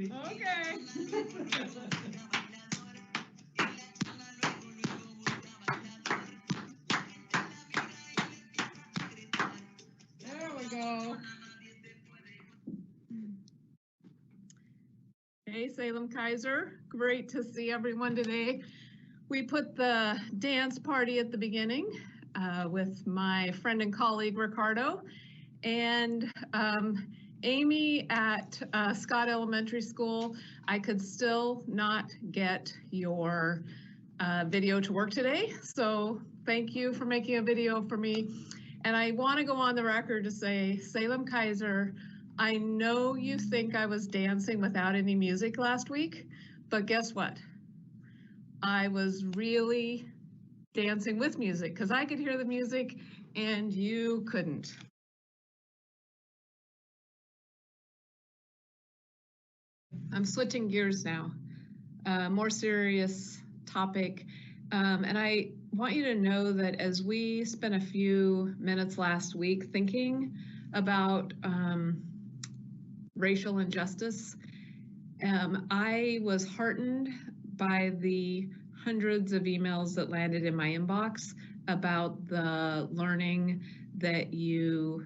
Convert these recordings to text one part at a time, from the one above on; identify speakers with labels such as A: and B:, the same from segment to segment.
A: Okay. There we go. Hey, Salem Kaiser. Great to see everyone today. We put the dance party at the beginning with my friend and colleague, Ricardo, and Amy at Scott Elementary School. I could still not get your video to work today, so thank you for making a video for me. And I want to go on the record to say, Salem Kaiser, I know you think I was dancing without any music last week, but guess what? I was really dancing with music because I could hear the music and you couldn't. I'm switching gears now, more serious topic. And I want you to know that as we spent a few minutes last week thinking about racial injustice, I was heartened by the hundreds of emails that landed in my inbox about the learning that you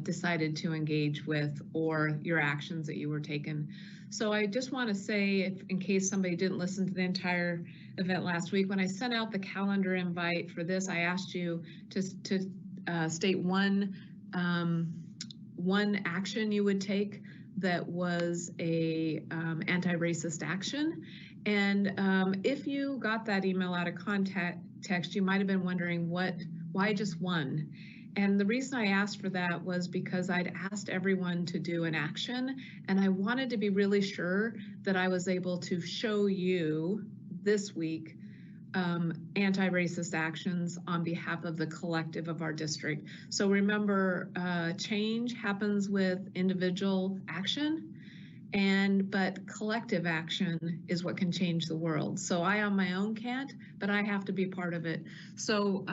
A: decided to engage with or your actions that you were taking. So I just want to say, in case somebody didn't listen to the entire event last week, when I sent out the calendar invite for this, I asked you to state one action you would take that was a anti-racist action. And if you got that email out of context, you might have been wondering why just one? And the reason I asked for that was because I'd asked everyone to do an action, and I wanted to be really sure that I was able to show you this week anti-racist actions on behalf of the collective of our district. So remember, change happens with individual action, but collective action is what can change the world. So I on my own can't, but I have to be part of it. So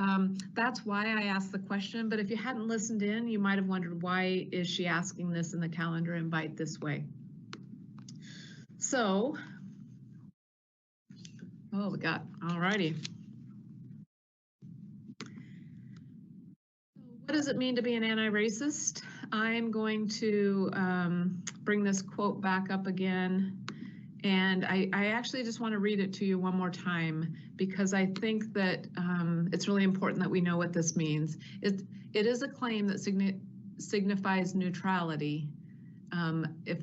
A: that's why I asked the question. But if you hadn't listened in, you might have wondered, why is she asking this in the calendar invite this way? So, oh, we got, all righty. What does it mean to be an anti-racist? I'm going to bring this quote back up again. And I actually just want to read it to you one more time, because I think that it's really important that we know what this means. It is a claim that signifies neutrality.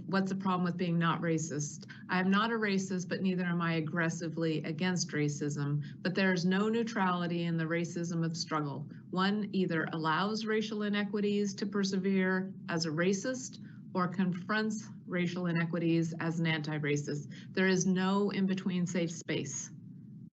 A: What's the problem with being not racist? I am not a racist, but neither am I aggressively against racism. But there is no neutrality in the racism of struggle. One either allows racial inequities to persevere as a racist or confronts racial inequities as an anti-racist. There is no in-between safe space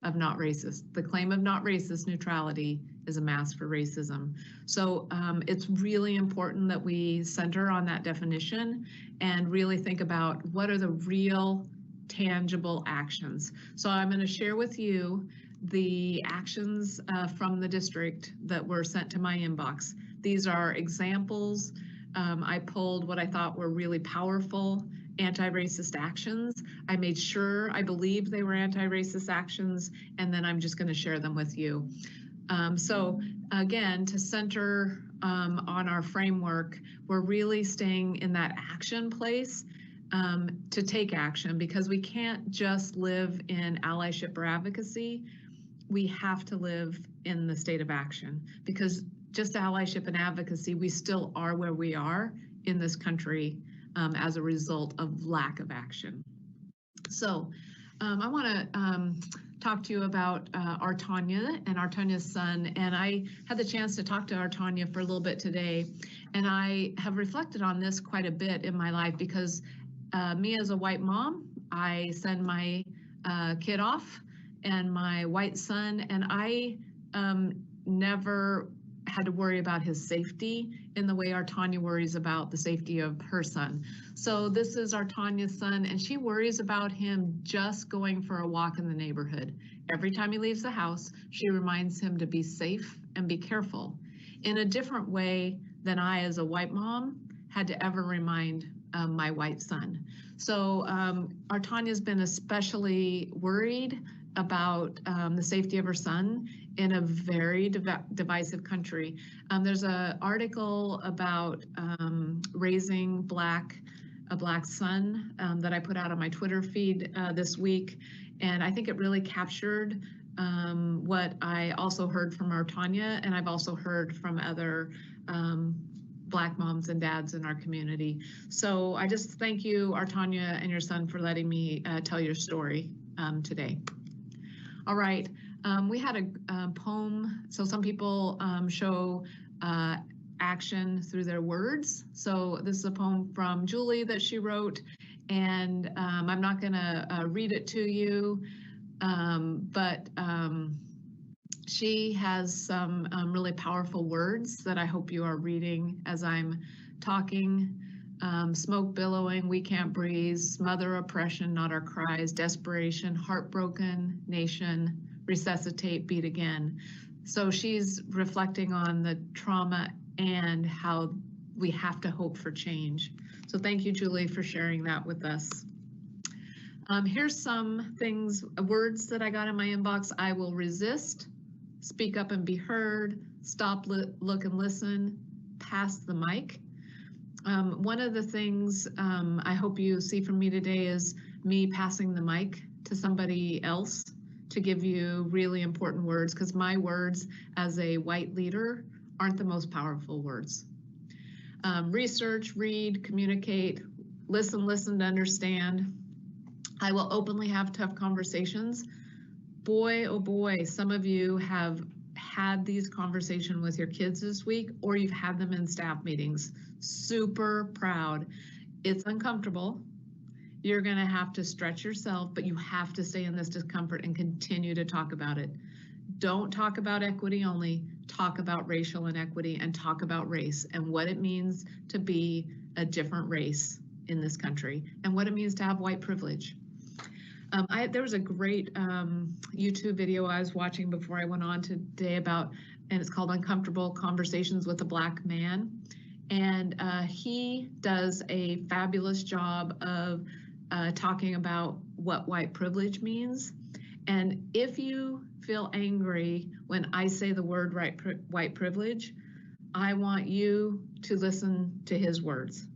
A: of not racist. The claim of not racist neutrality is a mask for racism. So it's really important that we center on that definition and really think about what are the real tangible actions. So I'm going to share with you the actions from the district that were sent to my inbox. These are examples. I pulled what I thought were really powerful anti-racist actions. I made sure I believed they were anti-racist actions, and then I'm just going to share them with you. So again, to center on our framework, we're really staying in that action place to take action, because we can't just live in allyship or advocacy. We have to live in the state of action, because just allyship and advocacy, we still are where we are in this country as a result of lack of action. So I want to talk to you about our Tanya and our Tanya's son. And I had the chance to talk to our Tanya for a little bit today. And I have reflected on this quite a bit in my life, because me as a white mom, I send my kid off and my white son, and I never had to worry about his safety in the way our Tanya worries about the safety of her son. So this is our Tanya's son, and she worries about him just going for a walk in the neighborhood. Every time he leaves the house, she reminds him to be safe and be careful in a different way than I, as a white mom, had to ever remind my white son. So our Tanya's been especially worried about the safety of her son in a very divisive country. There's an article about raising a black son that I put out on my Twitter feed this week, and I think it really captured what I also heard from our Tanya, and I've also heard from other Black moms and dads in our community. So I just thank you, our Tanya, and your son for letting me tell your story today. All right, we had a poem. So some people show action through their words. So this is a poem from Julie that she wrote, and I'm not gonna read it to you, but she has some really powerful words that I hope you are reading as I'm talking. Smoke billowing, we can't breathe, smother oppression, not our cries, desperation, heartbroken nation, resuscitate, beat again. So she's reflecting on the trauma and how we have to hope for change. So thank you, Julie, for sharing that with us. Here's some things, words that I got in my inbox. I will resist, speak up and be heard, stop, look and listen, pass the mic. One of the things I hope you see from me today is me passing the mic to somebody else to give you really important words, because my words as a white leader aren't the most powerful words. Research, read, communicate, listen to understand. I will openly have tough conversations. Boy, oh boy, some of you have had these conversations with your kids this week, or you've had them in staff meetings. Super proud. It's uncomfortable. You're gonna have to stretch yourself, but you have to stay in this discomfort and continue to talk about it. Don't talk about equity only, talk about racial inequity and talk about race and what it means to be a different race in this country and what it means to have white privilege. There was a great YouTube video I was watching before I went on today about, and it's called Uncomfortable Conversations with a Black Man. And he does a fabulous job of talking about what white privilege means. And if you feel angry when I say the word white privilege, I want you to listen to his words,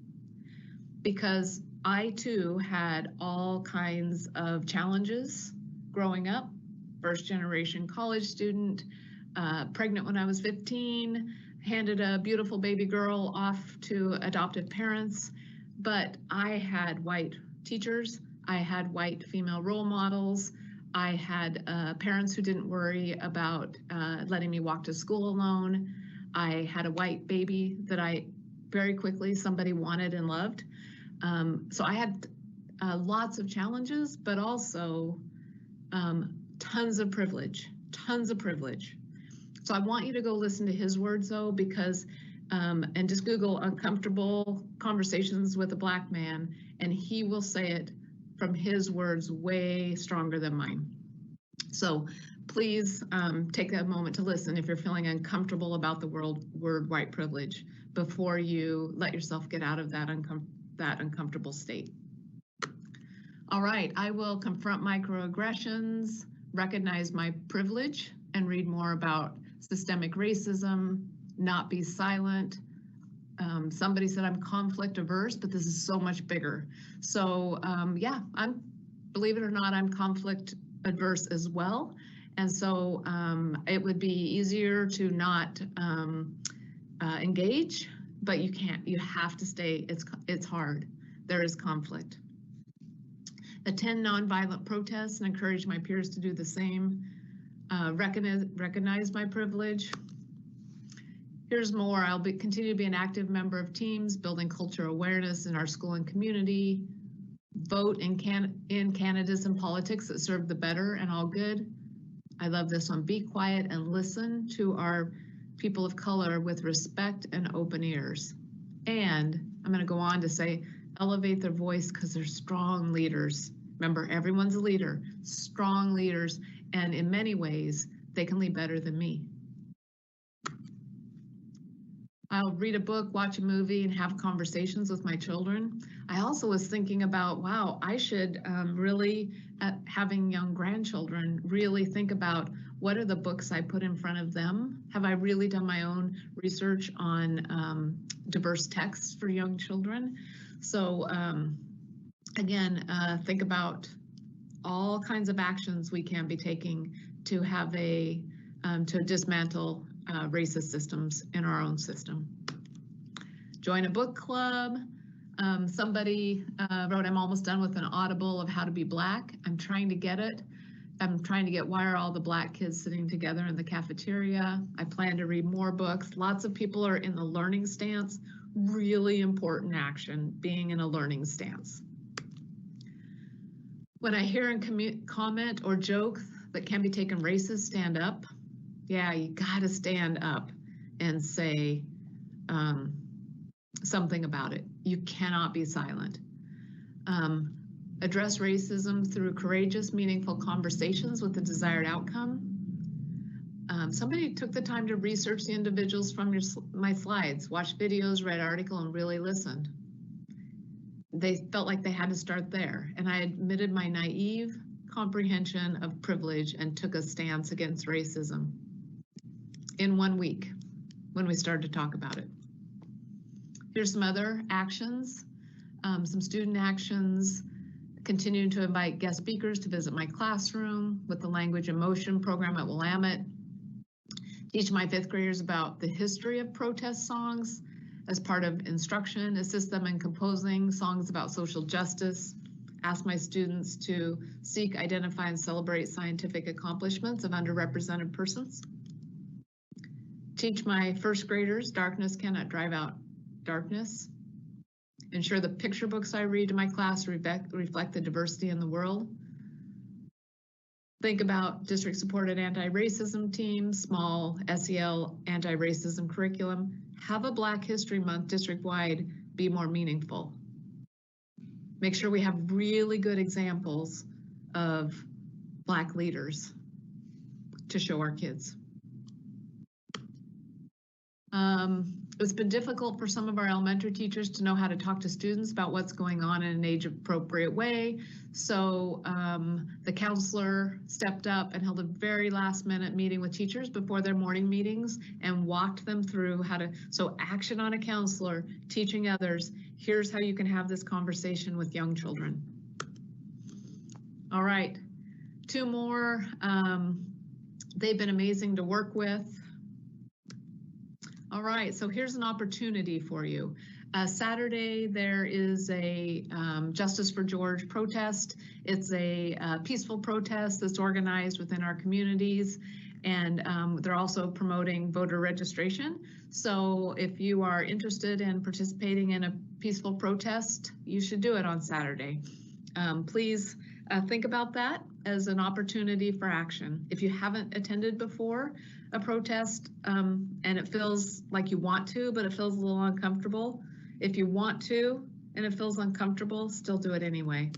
A: because I too had all kinds of challenges growing up. First generation college student, pregnant when I was 15, handed a beautiful baby girl off to adoptive parents. But I had white teachers, I had white female role models, I had parents who didn't worry about letting me walk to school alone. I had a white baby that very quickly somebody wanted and loved. So I had lots of challenges, but also tons of privilege. So I want you to go listen to his words though, because, and just Google uncomfortable conversations with a Black man, and he will say it from his words way stronger than mine. So please take a moment to listen if you're feeling uncomfortable about the word white privilege before you let yourself get out of that uncomfortable state. All right, I will confront microaggressions, recognize my privilege, and read more about systemic racism, not be silent. Somebody said I'm conflict averse, but this is so much bigger. So yeah, believe it or not, I'm conflict adverse as well. And so it would be easier to not engage, but you can't, you have to stay, it's hard. There is conflict. Attend nonviolent protests and encourage my peers to do the same. Recognize my privilege. Here's more. I'll continue to be an active member of teams, building cultural awareness in our school and community. Vote in candidates and politics that serve the better and all good. I love this one. Be quiet and listen to our people of color with respect and open ears. And I'm going to go on to say, elevate their voice because they're strong leaders. Remember, everyone's a leader, strong leaders, and in many ways, they can lead better than me. I'll read a book, watch a movie, and have conversations with my children. I also was thinking about, wow, I should really, having young grandchildren, really think about what are the books I put in front of them? Have I really done my own research on diverse texts for young children? So again, think about all kinds of actions we can be taking to have to dismantle racist systems in our own system. Join a book club. Somebody wrote, I'm almost done with an Audible of How to Be Black. I'm trying to get it. I'm trying to get Why Are All the Black Kids Sitting Together in the Cafeteria. I plan to read more books. Lots of people are in the learning stance. Really important action, being in a learning stance. When I hear and comment or joke that can be taken racist, stand up. Yeah, you gotta stand up and say something about it. You cannot be silent. Address racism through courageous, meaningful conversations with the desired outcome. Somebody took the time to research the individuals from my slides, watched videos, read articles, and really listened. They felt like they had to start there, and I admitted my naive comprehension of privilege and took a stance against racism in 1 week when we started to talk about it. Here's some other actions, some student actions. Continuing to invite guest speakers to visit my classroom with the Language and Motion program at Willamette. Teach my 5th graders about the history of protest songs as part of instruction, assist them in composing songs about social justice, ask my students to seek, identify, and celebrate scientific accomplishments of underrepresented persons. Teach my 1st graders, darkness cannot drive out darkness. Ensure the picture books I read to my class reflect the diversity in the world. Think about district-supported anti-racism teams, small SEL anti-racism curriculum. Have a Black History Month district-wide be more meaningful. Make sure we have really good examples of Black leaders to show our kids. It's been difficult for some of our elementary teachers to know how to talk to students about what's going on in an age-appropriate way. So the counselor stepped up and held a very last-minute meeting with teachers before their morning meetings and walked them through how to, so action on a counselor, teaching others, here's how you can have this conversation with young children. All right, 2 more. They've been amazing to work with. All right, so here's an opportunity for you. Saturday, there is a Justice for George protest. It's a peaceful protest that's organized within our communities, and they're also promoting voter registration. So if you are interested in participating in a peaceful protest, you should do it on Saturday. Please think about that as an opportunity for action. If you haven't attended before a protest and it feels like you want to, but it feels a little uncomfortable, if you want to and it feels uncomfortable, still do it anyway.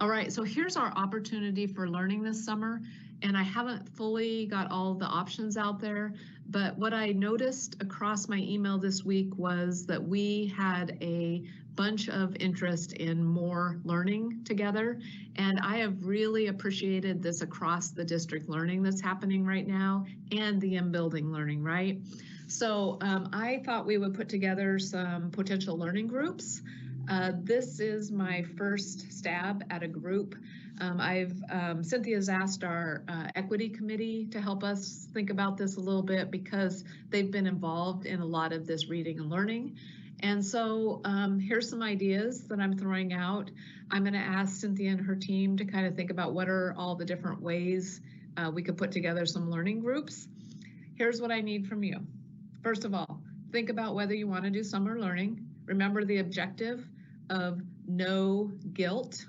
A: All right, so here's our opportunity for learning this summer, and I haven't fully got all the options out there, but what I noticed across my email this week was that we had a bunch of interest in more learning together, and I have really appreciated this across the district learning that's happening right now and the in-building learning, right? So I thought we would put together some potential learning groups. This is my first stab at a group. Cynthia's asked our equity committee to help us think about this a little bit because they've been involved in a lot of this reading and learning. And so here's some ideas that I'm throwing out. I'm gonna ask Cynthia and her team to kind of think about what are all the different ways we could put together some learning groups. Here's what I need from you. First of all, think about whether you want to do summer learning. Remember the objective of no guilt.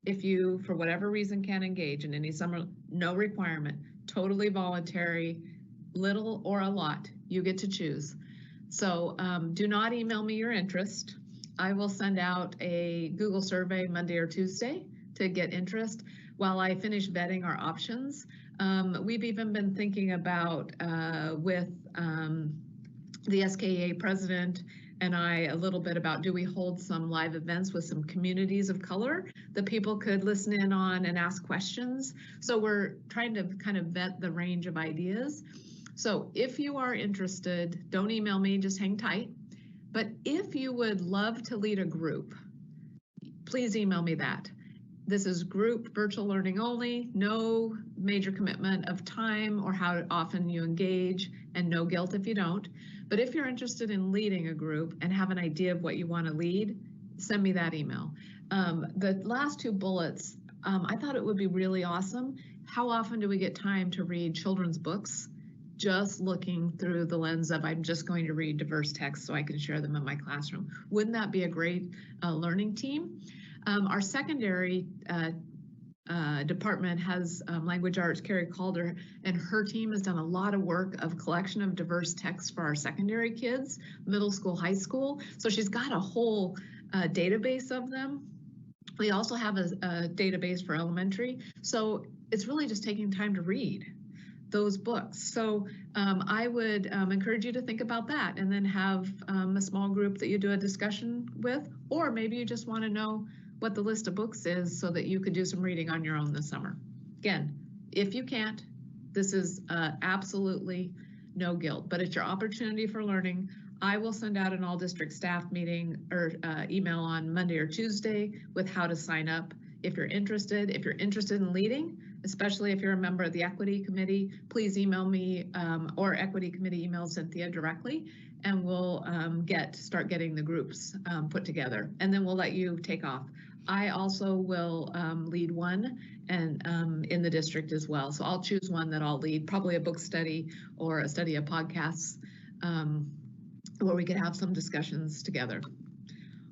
A: If you, for whatever reason, can't engage in any summer, no requirement, totally voluntary, little or a lot. You get to choose. So do not email me your interest. I will send out a Google survey Monday or Tuesday to get interest while I finish vetting our options. We've even been thinking about with the SKA president and I a little bit about, do we hold some live events with some communities of color that people could listen in on and ask questions? So we're trying to kind of vet the range of ideas. So if you are interested, don't email me, just hang tight. But if you would love to lead a group, please email me that. This is group virtual learning only, no major commitment of time or how often you engage, and no guilt if you don't. But if you're interested in leading a group and have an idea of what you want to lead, send me that email. The last two bullets, I thought it would be really awesome. How often do we get time to read children's books? Just looking through the lens of, I'm just going to read diverse texts so I can share them in my classroom. Wouldn't that be a great learning team? Our secondary department has language arts, Carrie Calder, and her team has done a lot of work of collection of diverse texts for our secondary kids, middle school, high school. So she's got a whole database of them. We also have a database for elementary. So it's really just taking time to read those books. So I would encourage you to think about that and then have a small group that you do a discussion with, or maybe you just want to know what the list of books is so that you could do some reading on your own this summer. Again, if you can't, this is absolutely no guilt, but it's your opportunity for learning. I will send out an all district staff meeting or email on Monday or Tuesday with how to sign up. If you're interested in leading, especially if you're a member of the equity committee, please email me or equity committee email Cynthia directly, and we'll start getting the groups put together, and then we'll let you take off. I also will lead one and in the district as well. So I'll choose one that I'll lead, probably a book study or a study of podcasts where we could have some discussions together.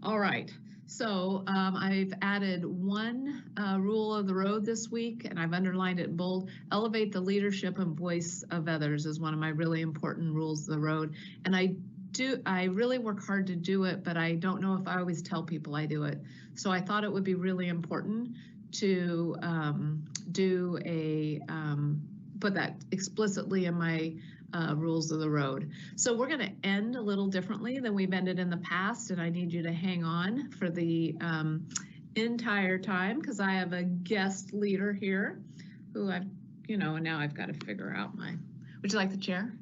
A: All right. So I've added one rule of the road this week, and I've underlined it in bold. Elevate the leadership and voice of others is one of my really important rules of the road. And I really work hard to do it, but I don't know if I always tell people I do it. So I thought it would be really important to put that explicitly in my rules of the road. So we're going to end a little differently than we've ended in the past, and I need you to hang on for the entire time because I have a guest leader here who now I've got to figure out would you like the chair?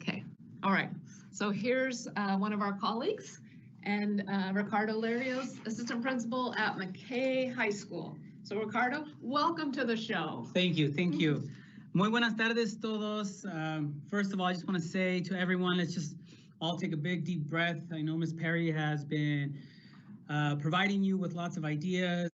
A: Okay. All right. So here's one of our colleagues, and Ricardo Larios, assistant principal at McKay High School. So Ricardo, welcome to the show.
B: Thank you. Thank you. Muy buenas tardes todos. First of all, I just want to say to everyone, let's just all take a big deep breath. I know Ms. Perry has been providing you with lots of ideas